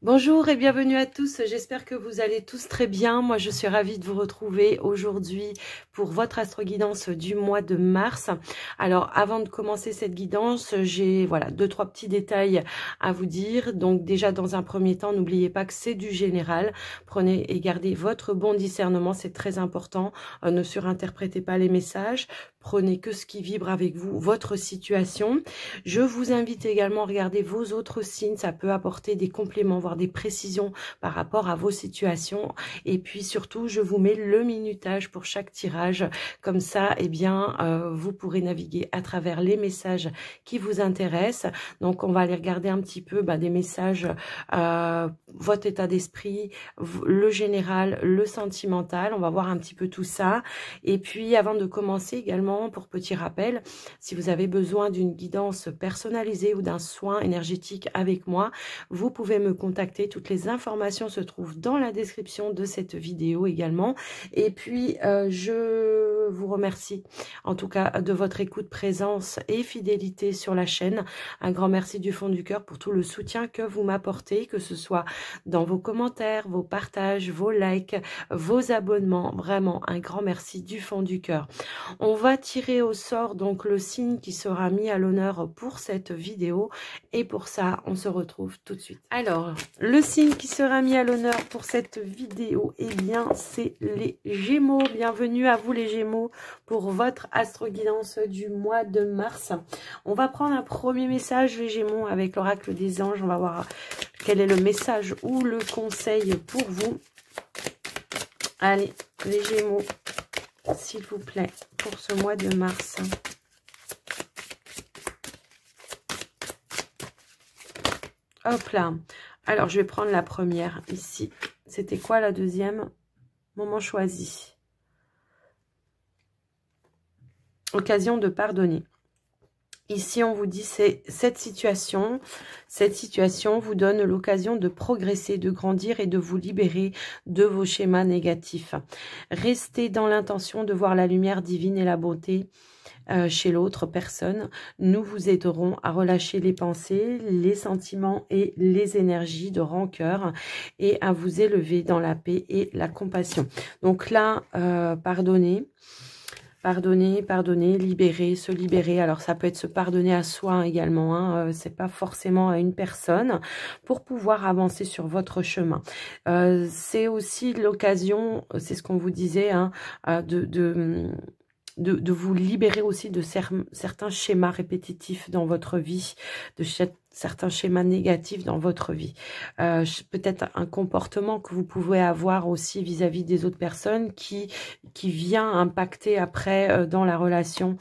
Bonjour et bienvenue à tous, j'espère que vous allez tous très bien. Moi je suis ravie de vous retrouver aujourd'hui pour votre astro-guidance du mois de mars. Alors avant de commencer cette guidance, j'ai voilà 2-3 petits détails à vous dire. Donc déjà dans un premier temps, n'oubliez pas que c'est du général. Prenez et gardez votre bon discernement, c'est très important. Ne surinterprétez pas les messages, prenez que ce qui vibre avec vous, votre situation. Je vous invite également à regarder vos autres signes, ça peut apporter des compléments, voire des précisions par rapport à vos situations. Et puis surtout, je vous mets le minutage pour chaque tirage. Comme ça, eh bien, vous pourrez naviguer à travers les messages qui vous intéressent. Donc, on va aller regarder un petit peu des messages, votre état d'esprit, le général, le sentimental. On va voir un petit peu tout ça. Et puis, avant de commencer également, pour petit rappel, si vous avez besoin d'une guidance personnalisée ou d'un soin énergétique avec moi, vous pouvez me contacter. Toutes les informations se trouvent dans la description de cette vidéo également. Et puis, je vous remercie en tout cas de votre écoute, présence et fidélité sur la chaîne. Un grand merci du fond du cœur pour tout le soutien que vous m'apportez, que ce soit dans vos commentaires, vos partages, vos likes, vos abonnements. Vraiment, un grand merci du fond du cœur. On va tirer au sort donc le signe qui sera mis à l'honneur pour cette vidéo. Et pour ça, on se retrouve tout de suite. Alors, le signe qui sera mis à l'honneur pour cette vidéo, eh bien, c'est les Gémeaux. Bienvenue à vous les Gémeaux pour votre astro-guidance du mois de mars. On va prendre un premier message, les Gémeaux, avec l'oracle des anges. On va voir quel est le message ou le conseil pour vous. Allez, les Gémeaux, s'il vous plaît, pour ce mois de mars. Hop là. Alors, je vais prendre la première ici. C'était quoi la deuxième? Moment choisi. Occasion de pardonner. Ici, on vous dit, c'est cette situation vous donne l'occasion de progresser, de grandir et de vous libérer de vos schémas négatifs. Restez dans l'intention de voir la lumière divine et la beauté chez l'autre personne. Nous vous aiderons à relâcher les pensées, les sentiments et les énergies de rancœur et à vous élever dans la paix et la compassion. Donc là, pardonnez, libérer, se libérer. Alors ça peut être se pardonner à soi également, hein. C'est pas forcément à une personne, pour pouvoir avancer sur votre chemin. C'est aussi l'occasion, c'est ce qu'on vous disait, hein, de vous libérer aussi de certains schémas répétitifs dans votre vie, de certains schémas négatifs dans votre vie. Peut-être un comportement que vous pouvez avoir aussi vis-à-vis des autres personnes qui vient impacter après dans la relation.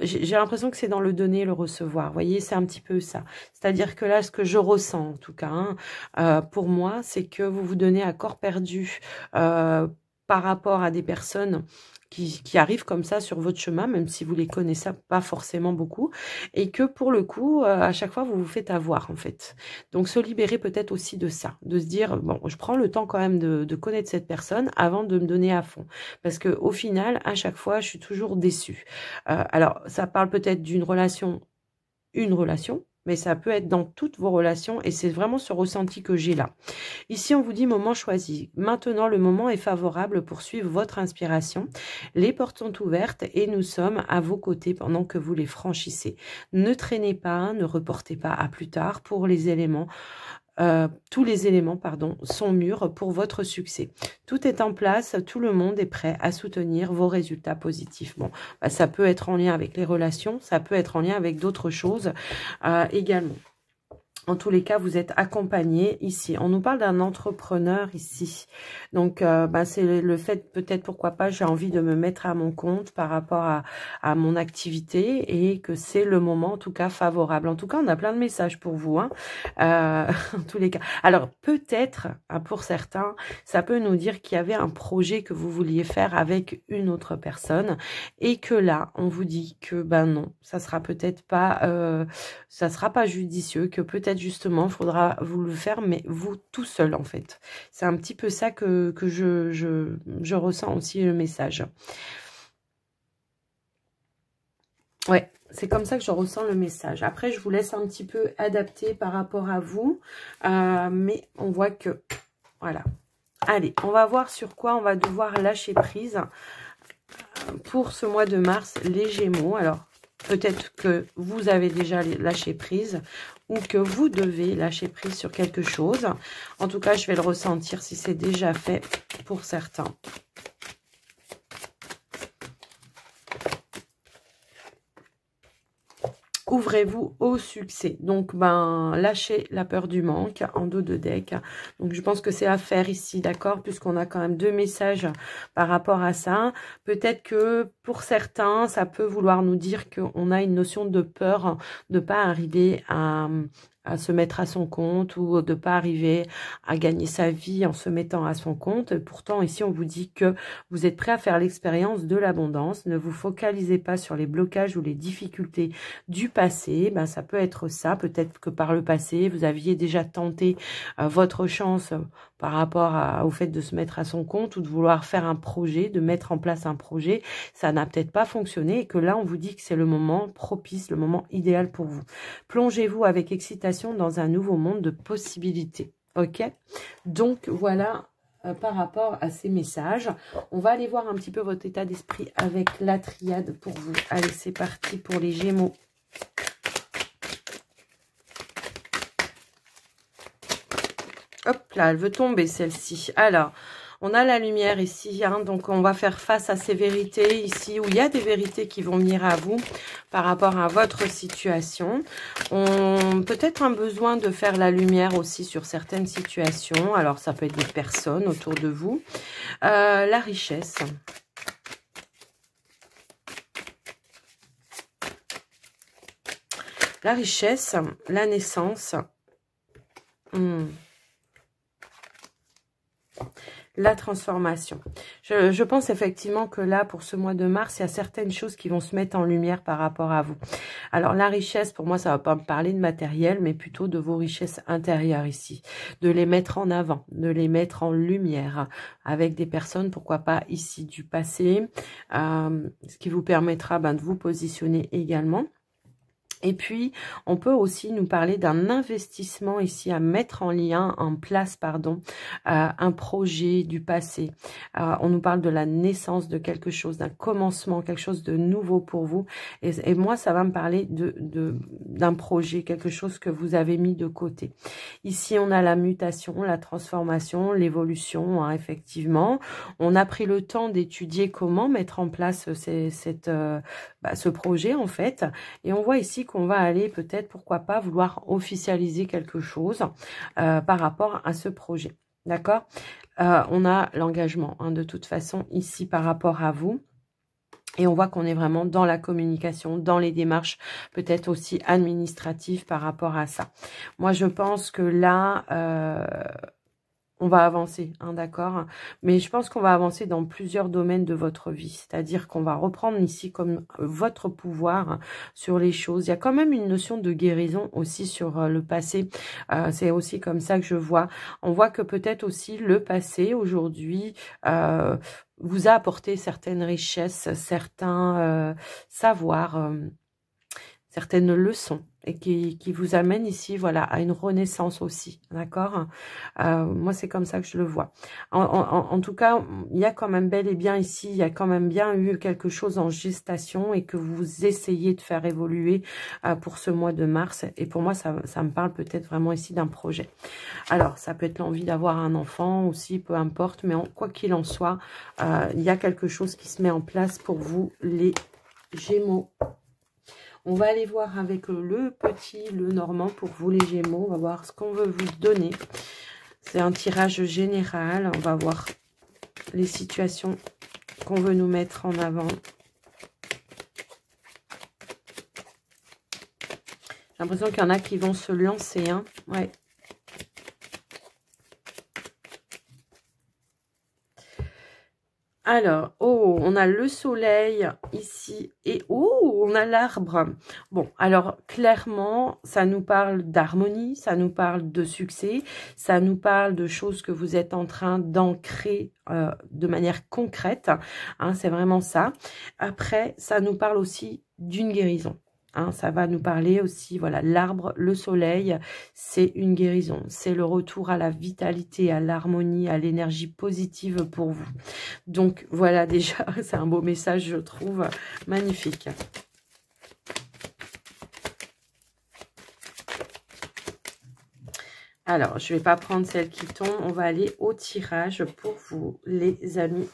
J'ai l'impression que c'est dans le donner, le recevoir. Vous voyez, c'est un petit peu ça. C'est-à-dire que là, ce que je ressens en tout cas, hein, pour moi, c'est que vous vous donnez à corps perdu par rapport à des personnes qui arrivent comme ça sur votre chemin, même si vous les connaissez pas forcément beaucoup, et que pour le coup, à chaque fois, vous vous faites avoir, en fait. Donc, se libérer peut-être aussi de ça, de se dire, bon, je prends le temps quand même de connaître cette personne avant de me donner à fond. Parce que au final, à chaque fois, je suis toujours déçue. Alors, ça parle peut-être d'une relation, mais ça peut être dans toutes vos relations, et c'est vraiment ce ressenti que j'ai là. Ici, on vous dit moment choisi. Maintenant, le moment est favorable pour suivre votre inspiration. Les portes sont ouvertes et nous sommes à vos côtés pendant que vous les franchissez. Ne traînez pas, ne reportez pas à plus tard pour les éléments. Tous les éléments, sont mûrs pour votre succès. Tout est en place, tout le monde est prêt à soutenir vos résultats positifs. Bon, ça peut être en lien avec les relations, ça peut être en lien avec d'autres choses également. En tous les cas, vous êtes accompagné ici. On nous parle d'un entrepreneur ici. Donc, c'est le fait, peut-être, pourquoi pas, j'ai envie de me mettre à mon compte par rapport à mon activité et que c'est le moment, en tout cas, favorable. En tout cas, on a plein de messages pour vous, hein, en tous les cas. Alors, peut-être, pour certains, ça peut nous dire qu'il y avait un projet que vous vouliez faire avec une autre personne et que là, on vous dit que, non, ça sera peut-être pas, ça sera pas judicieux, que peut-être justement, il faudra vous le faire, mais vous tout seul, en fait. C'est un petit peu ça que je ressens aussi, le message. Ouais, c'est comme ça que je ressens le message. Après, je vous laisse un petit peu adapter par rapport à vous. Mais on voit que... Voilà. Allez, on va voir sur quoi on va devoir lâcher prise pour ce mois de mars, les Gémeaux. Alors, peut-être que vous avez déjà lâché prise ou que vous devez lâcher prise sur quelque chose. En tout cas, je vais le ressentir si c'est déjà fait pour certains. Ouvrez-vous au succès. Donc, lâchez la peur du manque en dos de deck. Donc, je pense que c'est à faire ici, d'accord? Puisqu'on a quand même 2 messages par rapport à ça. Peut-être que pour certains, ça peut vouloir nous dire qu'on a une notion de peur de ne pas arriver à se mettre à son compte ou de ne pas arriver à gagner sa vie en se mettant à son compte. Pourtant, ici, on vous dit que vous êtes prêt à faire l'expérience de l'abondance. Ne vous focalisez pas sur les blocages ou les difficultés du passé. Ça peut être ça. Peut-être que par le passé, vous aviez déjà tenté votre chance par rapport au fait de se mettre à son compte ou de vouloir faire un projet, de mettre en place un projet. Ça n'a peut-être pas fonctionné et que là, on vous dit que c'est le moment propice, le moment idéal pour vous. Plongez-vous avec excitation dans un nouveau monde de possibilités. Ok? Donc, voilà par rapport à ces messages. On va aller voir un petit peu votre état d'esprit avec la triade pour vous. Allez, c'est parti pour les Gémeaux. Hop là, elle veut tomber celle-ci. Alors, on a la lumière ici, hein, donc on va faire face à ces vérités ici, où il y a des vérités qui vont venir à vous par rapport à votre situation. Peut-être un besoin de faire la lumière aussi sur certaines situations. Alors, ça peut être des personnes autour de vous. La richesse. La richesse, la naissance. La transformation. Je pense effectivement que là, pour ce mois de mars, il y a certaines choses qui vont se mettre en lumière par rapport à vous. Alors, la richesse, pour moi, ça ne va pas me parler de matériel, mais plutôt de vos richesses intérieures ici. De les mettre en avant, de les mettre en lumière avec des personnes, pourquoi pas ici du passé, ce qui vous permettra de vous positionner également. Et puis, on peut aussi nous parler d'un investissement ici à mettre en place, un projet du passé. On nous parle de la naissance de quelque chose, d'un commencement, quelque chose de nouveau pour vous. Et moi, ça va me parler d'un projet, quelque chose que vous avez mis de côté. Ici, on a la mutation, la transformation, l'évolution, hein, effectivement. On a pris le temps d'étudier comment mettre en place ce projet, en fait. Et on voit ici qu'on va aller peut-être, pourquoi pas, vouloir officialiser quelque chose par rapport à ce projet. D'accord? On a l'engagement, hein, de toute façon, ici par rapport à vous. Et on voit qu'on est vraiment dans la communication, dans les démarches, peut-être aussi administratives par rapport à ça. Moi, je pense que là... on va avancer, hein, d'accord? Mais je pense qu'on va avancer dans plusieurs domaines de votre vie. C'est-à-dire qu'on va reprendre ici comme votre pouvoir sur les choses. Il y a quand même une notion de guérison aussi sur le passé. C'est aussi comme ça que je vois. On voit que peut-être aussi le passé, aujourd'hui, vous a apporté certaines richesses, certains savoirs, certaines leçons et qui vous amène ici, voilà, à une renaissance aussi, d'accord? Moi, c'est comme ça que je le vois. En tout cas, il y a quand même bel et bien ici, il y a quand même bien eu quelque chose en gestation et que vous essayez de faire évoluer pour ce mois de mars. Et pour moi, ça me parle peut-être vraiment ici d'un projet. Alors, ça peut être l'envie d'avoir un enfant aussi, peu importe, mais quoi qu'il en soit, il y a quelque chose qui se met en place pour vous, les Gémeaux. On va aller voir avec le normand pour vous les Gémeaux. On va voir ce qu'on veut vous donner. C'est un tirage général. On va voir les situations qu'on veut nous mettre en avant. J'ai l'impression qu'il y en a qui vont se lancer, hein. Ouais. Alors, oh, on a le soleil ici et oh, on a l'arbre. Bon, alors clairement, ça nous parle d'harmonie, ça nous parle de succès, ça nous parle de choses que vous êtes en train d'ancrer de manière concrète. Hein, c'est vraiment ça. Après, ça nous parle aussi d'une guérison. Hein, ça va nous parler aussi, voilà, l'arbre, le soleil, c'est une guérison. C'est le retour à la vitalité, à l'harmonie, à l'énergie positive pour vous. Donc, voilà, déjà, c'est un beau message, je trouve, magnifique. Alors, je ne vais pas prendre celle qui tombe, on va aller au tirage pour vous, les amis.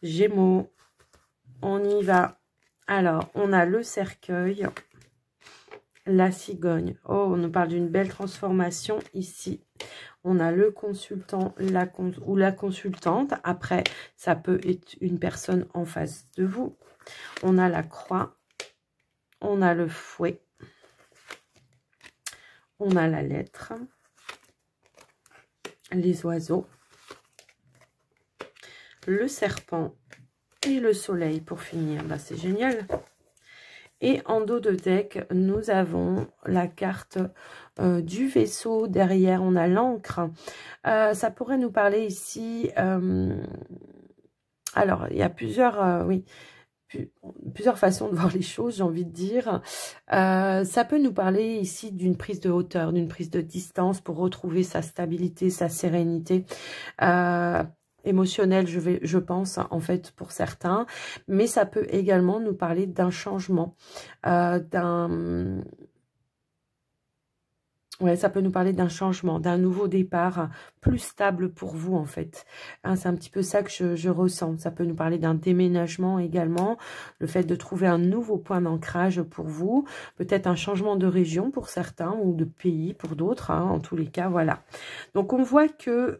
Gémeaux, on y va. Alors, on a le cercueil, la cigogne. Oh, on nous parle d'une belle transformation ici. On a le consultant ou la consultante. Après, ça peut être une personne en face de vous. On a la croix. On a le fouet. On a la lettre. Les oiseaux. Le serpent. Et le soleil pour finir. Bah, c'est génial. Et en dos de deck, nous avons la carte du vaisseau. Derrière, on a l'encre. Ça pourrait nous parler ici... alors, il y a plusieurs... oui, plusieurs façons de voir les choses, j'ai envie de dire. Ça peut nous parler ici d'une prise de hauteur, d'une prise de distance pour retrouver sa stabilité, sa sérénité. Émotionnel, je pense, en fait, pour certains. Mais ça peut également nous parler d'un changement, ouais, ça peut nous parler d'un changement, d'un nouveau départ plus stable pour vous, en fait. Hein, c'est un petit peu ça que je ressens. Ça peut nous parler d'un déménagement également, le fait de trouver un nouveau point d'ancrage pour vous, peut-être un changement de région pour certains ou de pays pour d'autres, hein, en tous les cas, voilà. Donc, on voit que...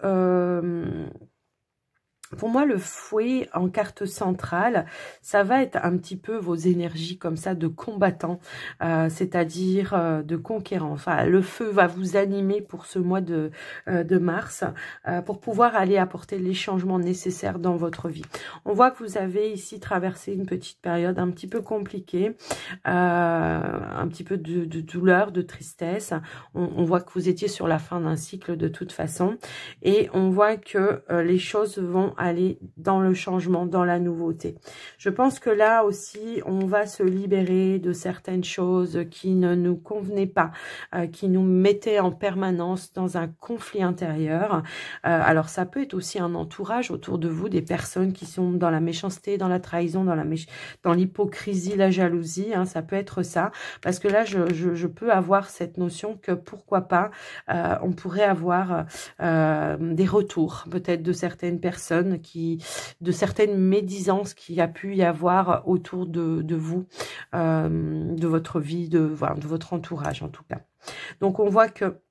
pour moi, le fouet en carte centrale, ça va être un petit peu vos énergies comme ça de combattant, c'est-à-dire de conquérant. Enfin, le feu va vous animer pour ce mois de mars pour pouvoir aller apporter les changements nécessaires dans votre vie. On voit que vous avez ici traversé une petite période un petit peu compliquée, un petit peu de douleur, de tristesse. On voit que vous étiez sur la fin d'un cycle de toute façon et on voit que les choses vont aller dans le changement, dans la nouveauté. Je pense que là aussi, on va se libérer de certaines choses qui ne nous convenaient pas, qui nous mettaient en permanence dans un conflit intérieur. Alors, ça peut être aussi un entourage autour de vous, des personnes qui sont dans la méchanceté, dans la trahison, dans l'hypocrisie, la jalousie. Hein, ça peut être ça. Parce que là, je peux avoir cette notion que pourquoi pas, on pourrait avoir des retours peut-être de certaines personnes, de certaines médisances qu'il y a pu y avoir autour de vous, de votre vie, de votre entourage en tout cas. Donc on voit que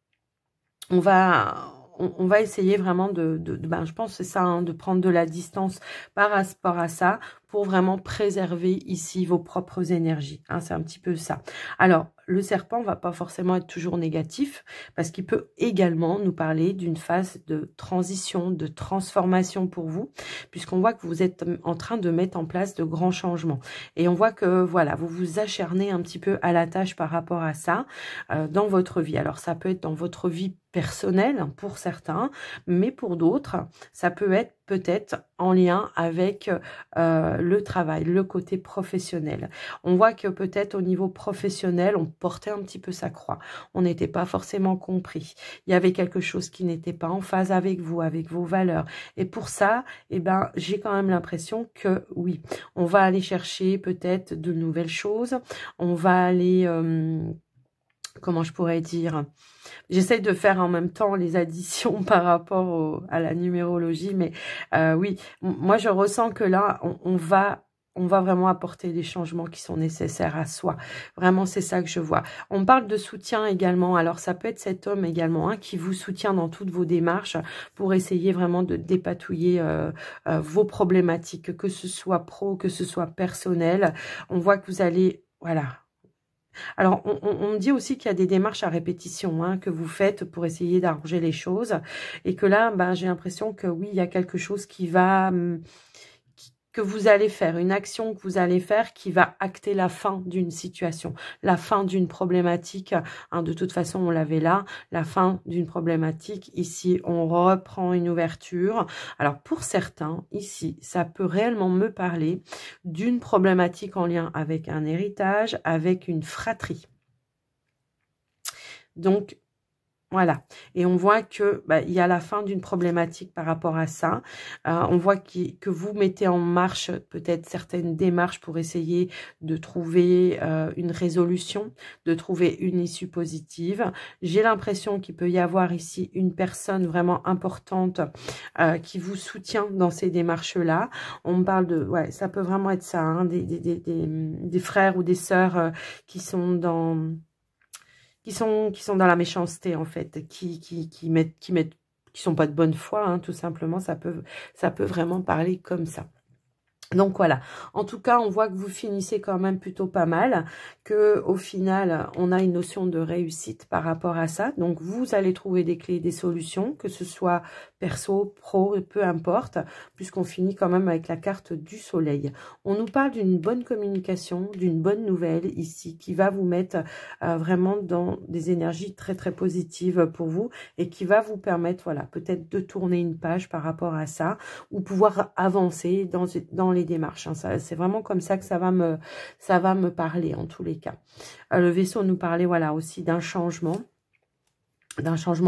on va essayer vraiment ben, je pense que c'est ça, hein, de prendre de la distance par rapport à ça pour vraiment préserver ici vos propres énergies. Hein, c'est un petit peu ça. Alors, le serpent va pas forcément être toujours négatif parce qu'il peut également nous parler d'une phase de transition, de transformation pour vous, puisqu'on voit que vous êtes en train de mettre en place de grands changements. Et on voit que, voilà, vous vous acharnez un petit peu à la tâche par rapport à ça dans votre vie. Alors, ça peut être dans votre vie personnelle pour certains, mais pour d'autres, ça peut être peut-être en lien avec le travail, le côté professionnel. On voit que peut-être au niveau professionnel, on portait un petit peu sa croix. On n'était pas forcément compris. Il y avait quelque chose qui n'était pas en phase avec vous, avec vos valeurs. Et pour ça, eh ben, j'ai quand même l'impression que oui, on va aller chercher peut-être de nouvelles choses. On va aller... comment je pourrais dire, j'essaie de faire en même temps les additions par rapport à la numérologie, mais oui, moi je ressens que là, on va vraiment apporter des changements qui sont nécessaires à soi. Vraiment, c'est ça que je vois. On parle de soutien également. Alors, ça peut être cet homme également hein, qui vous soutient dans toutes vos démarches pour essayer vraiment de dépatouiller vos problématiques, que ce soit pro, que ce soit personnel. On voit que vous allez... Voilà. Alors, on me dit aussi qu'il y a des démarches à répétition hein, que vous faites pour essayer d'arranger les choses. Et que là, ben, j'ai l'impression que oui, il y a quelque chose qui va que vous allez faire, une action que vous allez faire qui va acter la fin d'une situation, la fin d'une problématique. Hein, de toute façon, on l'avait là, la fin d'une problématique. Ici, on reprend une ouverture. Alors, pour certains, ici, ça peut réellement me parler d'une problématique en lien avec un héritage, avec une fratrie. Donc, voilà, et on voit que il y a la fin d'une problématique par rapport à ça. On voit que vous mettez en marche peut-être certaines démarches pour essayer de trouver une résolution, de trouver une issue positive. J'ai l'impression qu'il peut y avoir ici une personne vraiment importante qui vous soutient dans ces démarches-là. On me parle de, ouais, ça peut vraiment être ça, hein, des frères ou des sœurs qui sont dans... qui sont dans la méchanceté en fait, qui sont pas de bonne foi, hein, tout simplement, ça peut vraiment parler comme ça. Donc voilà, en tout cas, on voit que vous finissez quand même plutôt pas mal, que au final, on a une notion de réussite par rapport à ça. Donc vous allez trouver des clés, des solutions, que ce soit perso, pro, peu importe, puisqu'on finit quand même avec la carte du soleil. On nous parle d'une bonne communication, d'une bonne nouvelle ici, qui va vous mettre vraiment dans des énergies très très positives pour vous et qui va vous permettre, voilà, peut-être de tourner une page par rapport à ça ou pouvoir avancer dans les démarches. Hein. C'est vraiment comme ça que ça va me parler en tous les cas. Le vaisseau nous parlait, voilà, aussi d'un changement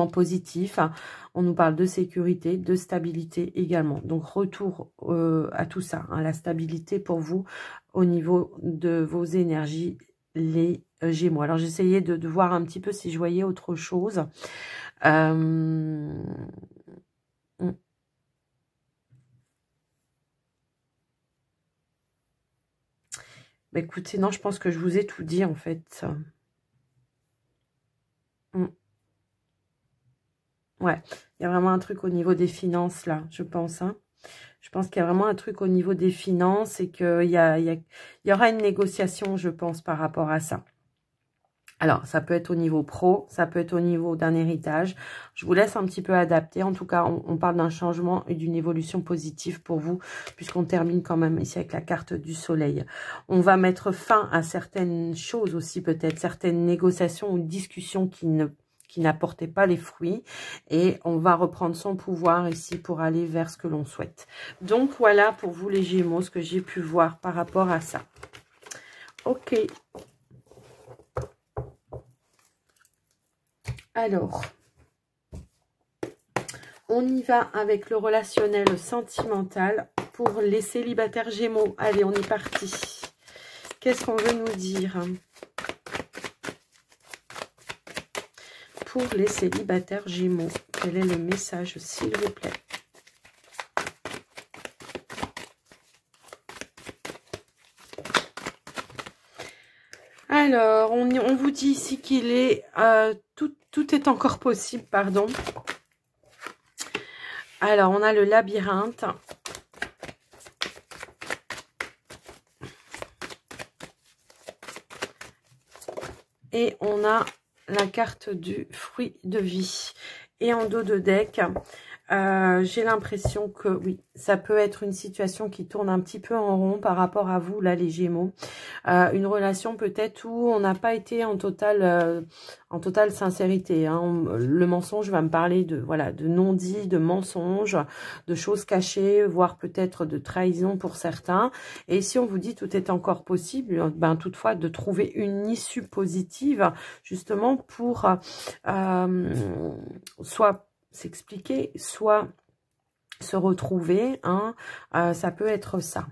positif. On nous parle de sécurité, de stabilité également. Donc, retour à tout ça, hein, la stabilité pour vous au niveau de vos énergies, les Gémeaux. Alors, j'essayais de voir un petit peu si je voyais autre chose. Bah, écoutez, non, je pense que je vous ai tout dit, en fait. Ouais, il y a vraiment un truc au niveau des finances, là, je pense. Hein. Je pense qu'il y a vraiment un truc au niveau des finances et qu'il y aura une négociation, je pense, par rapport à ça. Alors, ça peut être au niveau pro, ça peut être au niveau d'un héritage. Je vous laisse un petit peu adapter. En tout cas, on parle d'un changement et d'une évolution positive pour vous, puisqu'on termine quand même ici avec la carte du soleil. On va mettre fin à certaines choses aussi, peut-être, certaines négociations ou discussions qui n'apportaient pas les fruits. Et on va reprendre son pouvoir ici pour aller vers ce que l'on souhaite. Donc, voilà pour vous les Gémeaux, ce que j'ai pu voir par rapport à ça. Ok. Alors, on y va avec le relationnel sentimental pour les célibataires Gémeaux. Allez, on est parti. Qu'est-ce qu'on veut nous dire pour les célibataires Gémeaux? Quel est le message, s'il vous plaît? Alors, on vous dit ici qu'il est... tout est encore possible, pardon. Alors, on a le labyrinthe. Et on a la carte du fruit de vie. Et en dos de deck, j'ai l'impression que oui, ça peut être une situation qui tourne un petit peu en rond par rapport à vous, là, les Gémeaux. Une relation peut-être où on n'a pas été en totale sincérité. Hein. Le mensonge va me parler de, voilà, de non-dit, de mensonges, de choses cachées, voire peut-être de trahison pour certains. Et si on vous dit tout est encore possible, ben toutefois de trouver une issue positive, justement pour soit s'expliquer, soit se retrouver, hein, ça peut être ça.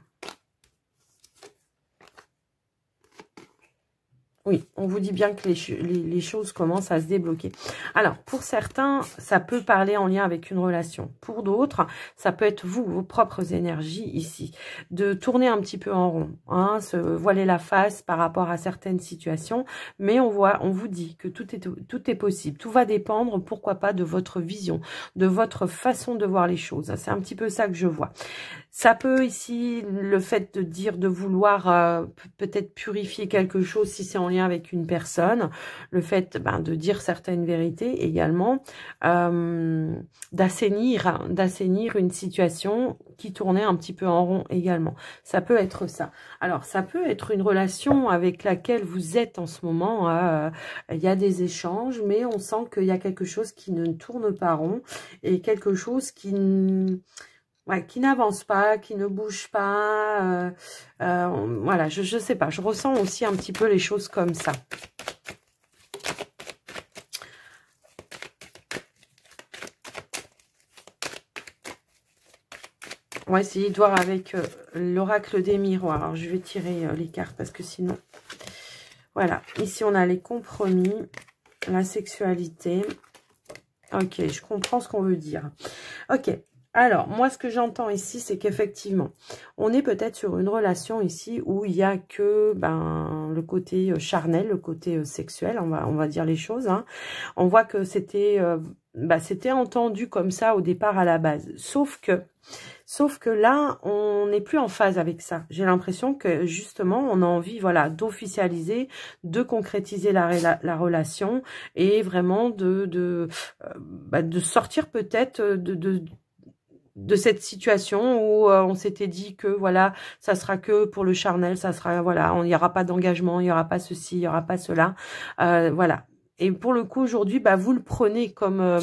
Oui, on vous dit bien que les choses commencent à se débloquer. Alors, pour certains, ça peut parler en lien avec une relation. Pour d'autres, ça peut être vous, vos propres énergies ici. De tourner un petit peu en rond, hein, se voiler la face par rapport à certaines situations. Mais on vous dit que tout est possible. Tout va dépendre, pourquoi pas, de votre vision, de votre façon de voir les choses. C'est un petit peu ça que je vois. Ça peut ici, le fait de dire, de vouloir peut-être purifier quelque chose, si c'est en lien avec une personne, le fait de dire certaines vérités également, d'assainir une situation qui tournait un petit peu en rond également. Ça peut être ça. Alors, ça peut être une relation avec laquelle vous êtes en ce moment. Il y a des échanges, mais on sent qu'il y a quelque chose qui ne tourne pas rond et quelque chose qui n'avance pas, qui ne bouge pas. Voilà, je sais pas. Je ressens aussi un petit peu les choses comme ça. On va essayer de voir avec l'oracle des miroirs. Alors, je vais tirer les cartes parce que sinon... Voilà, ici on a les compromis, la sexualité. Ok, je comprends ce qu'on veut dire. Ok, alors moi ce que j'entends ici, c'est qu'effectivement, on est peut-être sur une relation ici où il n'y a que le côté charnel, le côté sexuel, on va dire les choses. Hein. On voit que c'était entendu comme ça au départ à la base, sauf que là, on n'est plus en phase avec ça. J'ai l'impression que justement, on a envie, voilà, d'officialiser, de concrétiser la relation et vraiment de sortir peut-être de cette situation où on s'était dit que voilà, ça sera que pour le charnel, ça sera voilà, il n'y aura pas d'engagement, il n'y aura pas ceci, il n'y aura pas cela, voilà. Et pour le coup, aujourd'hui, vous le prenez comme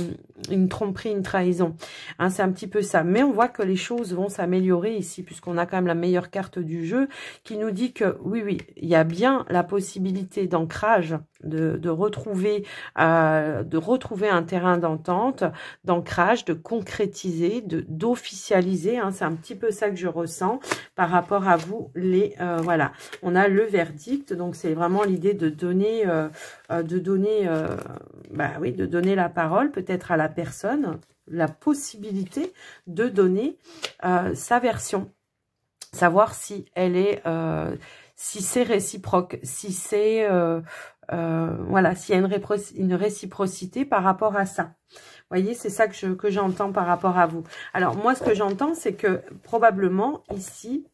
une tromperie, une trahison. Hein, c'est un petit peu ça. Mais on voit que les choses vont s'améliorer ici, puisqu'on a quand même la meilleure carte du jeu, qui nous dit que, oui, il y a bien la possibilité d'ancrage, de retrouver un terrain d'entente, d'ancrage, de concrétiser, d'officialiser. Hein, c'est un petit peu ça que je ressens par rapport à vous. Voilà, on a le verdict. Donc, c'est vraiment l'idée de donner... de donner la parole peut-être à la personne, la possibilité de donner sa version, savoir si elle est, si c'est réciproque, si c'est, voilà, s'il y a une réciprocité par rapport à ça. Vous voyez, c'est ça que j'entends par rapport à vous. Alors moi, ce que j'entends, c'est que probablement ici,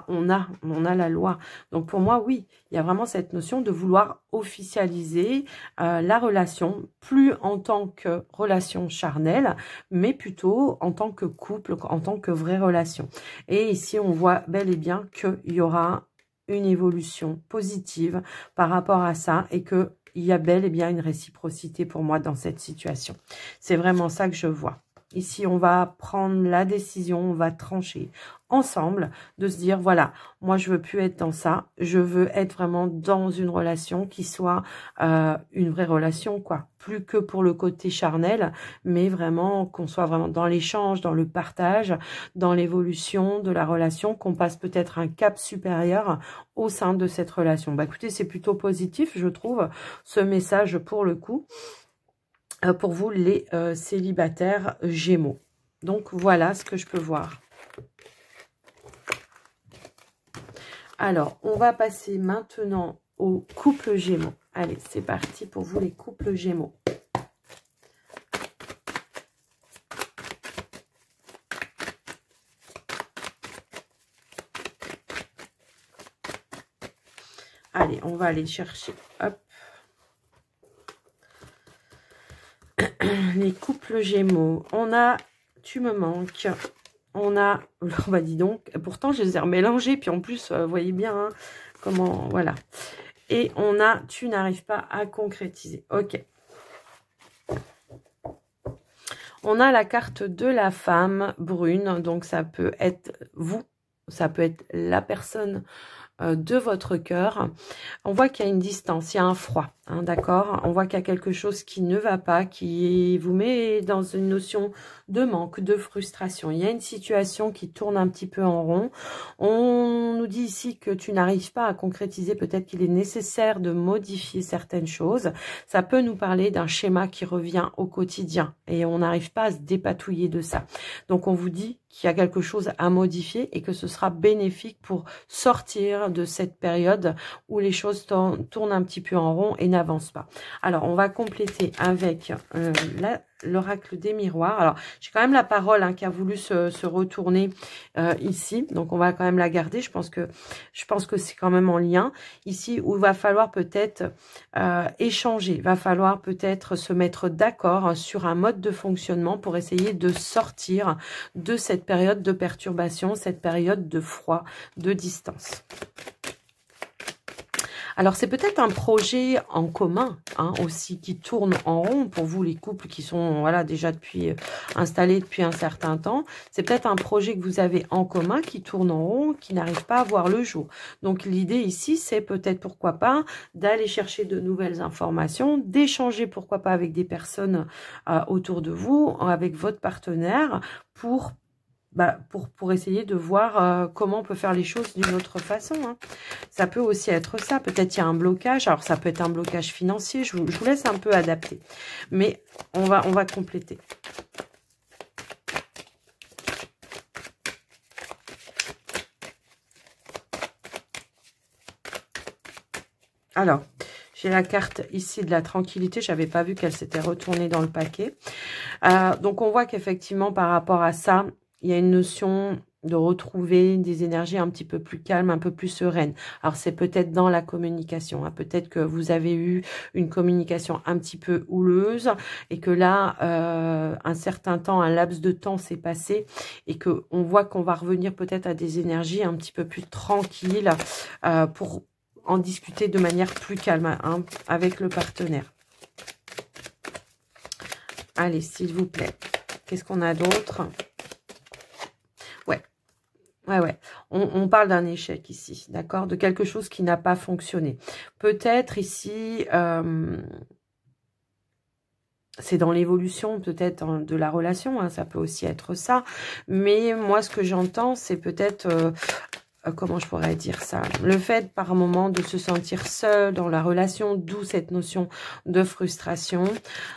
on a la loi. Donc pour moi, oui, il y a vraiment cette notion de vouloir officialiser la relation, plus en tant que relation charnelle, mais plutôt en tant que couple, en tant que vraie relation. Et ici, on voit bel et bien qu'il y aura une évolution positive par rapport à ça et que il y a bel et bien une réciprocité pour moi dans cette situation. C'est vraiment ça que je vois. Ici, on va prendre la décision, on va trancher ensemble de se dire, voilà, moi, je veux plus être dans ça. Je veux être vraiment dans une relation qui soit une vraie relation, quoi. Plus que pour le côté charnel, mais vraiment qu'on soit vraiment dans l'échange, dans le partage, dans l'évolution de la relation, qu'on passe peut-être un cap supérieur au sein de cette relation. Écoutez, c'est plutôt positif, je trouve, ce message pour le coup. Pour vous, les célibataires Gémeaux. Donc, voilà ce que je peux voir. Alors, on va passer maintenant au couple Gémeaux. Allez, c'est parti pour vous, les couples Gémeaux. Allez, on va aller chercher. Hop. Les couples Gémeaux, on a tu me manques, on a, dis donc, pourtant je les ai remélangés, puis en plus, vous voyez bien hein, comment, voilà. Et on a tu n'arrives pas à concrétiser, ok. On a la carte de la femme brune, donc ça peut être vous, ça peut être la personne de votre cœur. On voit qu'il y a une distance, il y a un froid, hein, d'accord? On voit qu'il y a quelque chose qui ne va pas, qui vous met dans une notion de manque, de frustration. Il y a une situation qui tourne un petit peu en rond. On nous dit ici que tu n'arrives pas à concrétiser, peut-être qu'il est nécessaire de modifier certaines choses. Ça peut nous parler d'un schéma qui revient au quotidien et on n'arrive pas à se dépatouiller de ça. Donc on vous dit qu'il y a quelque chose à modifier et que ce sera bénéfique pour sortir de cette période où les choses tournent un petit peu en rond et n'avancent pas. Alors, on va compléter avec l'oracle des miroirs. Alors, j'ai quand même la parole qui a voulu se retourner ici. Donc, on va quand même la garder. Je pense que c'est quand même en lien. Ici, où il va falloir peut-être échanger. Il va falloir peut-être se mettre d'accord sur un mode de fonctionnement pour essayer de sortir de cette période de perturbation, cette période de froid, de distance. Alors, c'est peut-être un projet en commun aussi qui tourne en rond pour vous, les couples qui sont voilà, déjà installés depuis un certain temps. C'est peut-être un projet que vous avez en commun qui tourne en rond, qui n'arrive pas à voir le jour. Donc, l'idée ici, c'est peut-être, pourquoi pas, d'aller chercher de nouvelles informations, d'échanger, pourquoi pas, avec des personnes autour de vous, avec votre partenaire, pour essayer de voir comment on peut faire les choses d'une autre façon. Ça peut aussi être ça. Peut-être il y a un blocage. Alors, ça peut être un blocage financier. Je vous laisse un peu adapter. Mais on va compléter. Alors, j'ai la carte ici de la tranquillité. Je n'avais pas vu qu'elle s'était retournée dans le paquet. Donc, on voit qu'effectivement, par rapport à ça, il y a une notion de retrouver des énergies un petit peu plus calmes, un peu plus sereines. Alors, c'est peut-être dans la communication. Peut-être que vous avez eu une communication un petit peu houleuse et que là, un certain temps, un laps de temps s'est passé et qu'on voit qu'on va revenir peut-être à des énergies un petit peu plus tranquilles pour en discuter de manière plus calme avec le partenaire. Allez, s'il vous plaît. Qu'est-ce qu'on a d'autre ? Ouais. On parle d'un échec ici, d'accord? De quelque chose qui n'a pas fonctionné. Peut-être ici, c'est dans l'évolution peut-être de la relation, ça peut aussi être ça. Mais moi, ce que j'entends, c'est peut-être... comment je pourrais dire ça? Le fait, par moment, de se sentir seul dans la relation, d'où cette notion de frustration.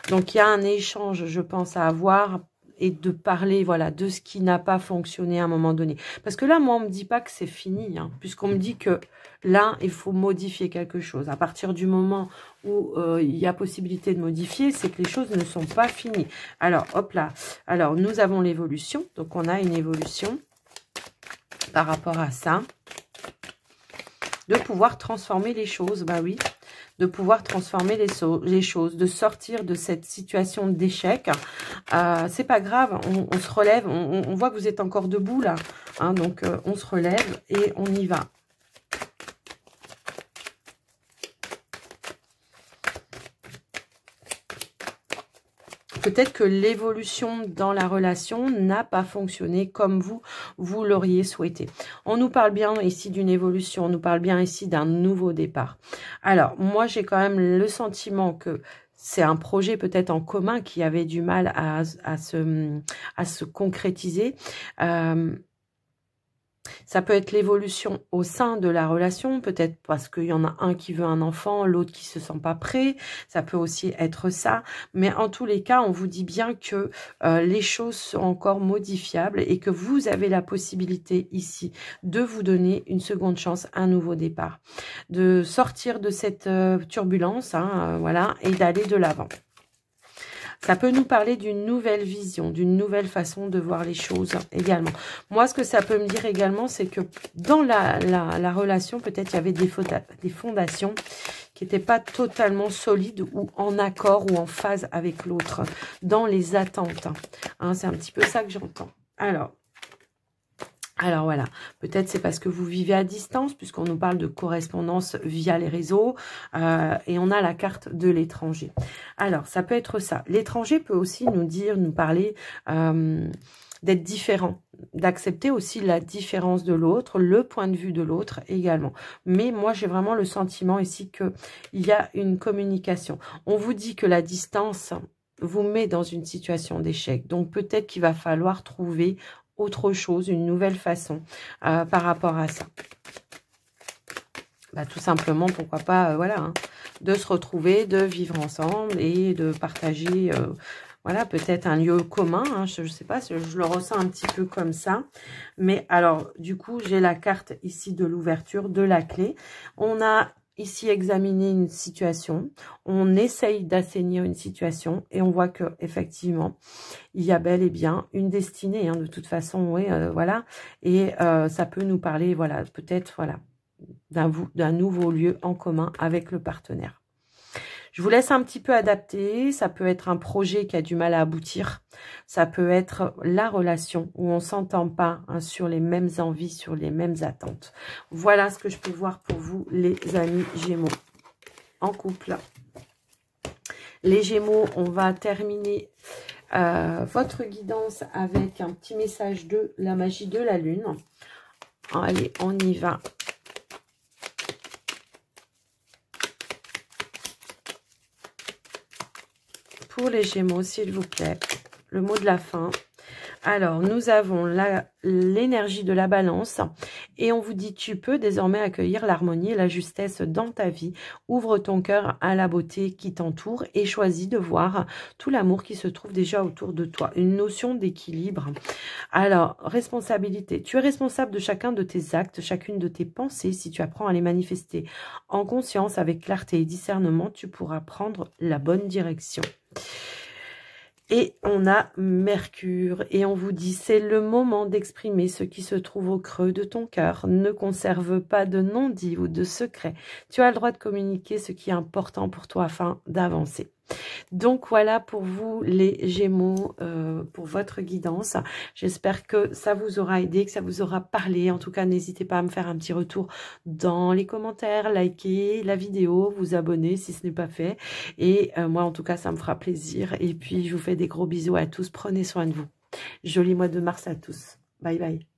Donc, il y a un échange, je pense, à avoir et de parler, voilà, de ce qui n'a pas fonctionné à un moment donné. Parce que là, moi, on me dit pas que c'est fini, puisqu'on me dit que là, il faut modifier quelque chose. À partir du moment où il y a possibilité de modifier, c'est que les choses ne sont pas finies. Alors, hop là. Alors, nous avons l'évolution. Donc, on a une évolution par rapport à ça. De pouvoir transformer les choses, bah oui. De pouvoir transformer les choses, de sortir de cette situation d'échec. C'est pas grave, on se relève, on voit que vous êtes encore debout là. Donc, on se relève et on y va. Peut-être que l'évolution dans la relation n'a pas fonctionné comme vous l'auriez souhaité. On nous parle bien ici d'une évolution, on nous parle bien ici d'un nouveau départ. Alors, moi, j'ai quand même le sentiment que c'est un projet peut-être en commun qui avait du mal à se concrétiser. Ça peut être l'évolution au sein de la relation, peut-être parce qu'il y en a un qui veut un enfant, l'autre qui se sent pas prêt. Ça peut aussi être ça. Mais en tous les cas, on vous dit bien que les choses sont encore modifiables et que vous avez la possibilité ici de vous donner une seconde chance, un nouveau départ. De sortir de cette turbulence, voilà, et d'aller de l'avant. Ça peut nous parler d'une nouvelle vision, d'une nouvelle façon de voir les choses également. Moi, ce que ça peut me dire également, c'est que dans la relation, peut-être il y avait des fondations qui n'étaient pas totalement solides ou en accord ou en phase avec l'autre, dans les attentes. C'est un petit peu ça que j'entends. Alors voilà, peut-être c'est parce que vous vivez à distance, puisqu'on nous parle de correspondance via les réseaux, et on a la carte de l'étranger. Alors, ça peut être ça. L'étranger peut aussi nous parler d'être différent, d'accepter aussi la différence de l'autre, le point de vue de l'autre également. Mais moi, j'ai vraiment le sentiment ici qu'il y a une communication. On vous dit que la distance vous met dans une situation d'échec. Donc, peut-être qu'il va falloir trouver autre chose, une nouvelle façon par rapport à ça. Tout simplement, pourquoi pas, voilà, de se retrouver, de vivre ensemble et de partager, voilà, peut-être un lieu commun. Je ne sais pas, je le ressens un petit peu comme ça. Mais alors, du coup, j'ai la carte ici de l'ouverture, de la clé. On a ici examiner une situation, on essaye d'assainir une situation et on voit que effectivement il y a bel et bien une destinée, hein, de toute façon, oui, voilà, et ça peut nous parler, voilà, peut-être, voilà, d'un nouveau lieu en commun avec le partenaire. Je vous laisse un petit peu adapter. Ça peut être un projet qui a du mal à aboutir. Ça peut être la relation où on ne s'entend pas, hein, sur les mêmes envies, sur les mêmes attentes. Voilà ce que je peux voir pour vous, les amis Gémeaux. En couple. Les Gémeaux, on va terminer votre guidance avec un petit message de la magie de la Lune. Allez, on y va. Pour les Gémeaux, s'il vous plaît, le mot de la fin. Alors, nous avons l'énergie de la balance et on vous dit, tu peux désormais accueillir l'harmonie et la justesse dans ta vie. Ouvre ton cœur à la beauté qui t'entoure et choisis de voir tout l'amour qui se trouve déjà autour de toi. Une notion d'équilibre. Alors, responsabilité. Tu es responsable de chacun de tes actes, chacune de tes pensées. Si tu apprends à les manifester en conscience, avec clarté et discernement, tu pourras prendre la bonne direction. Et on a Mercure et on vous dit, c'est le moment d'exprimer ce qui se trouve au creux de ton cœur. Ne conserve pas de non-dit ou de secret. Tu as le droit de communiquer ce qui est important pour toi afin d'avancer. Donc voilà pour vous les Gémeaux, pour votre guidance. J'espère que ça vous aura aidé, que ça vous aura parlé. En tout cas, n'hésitez pas à me faire un petit retour dans les commentaires, liker la vidéo, vous abonner si ce n'est pas fait. Et moi, en tout cas, ça me fera plaisir. Et puis, je vous fais des gros bisous à tous. Prenez soin de vous. Joli mois de mars à tous. Bye bye.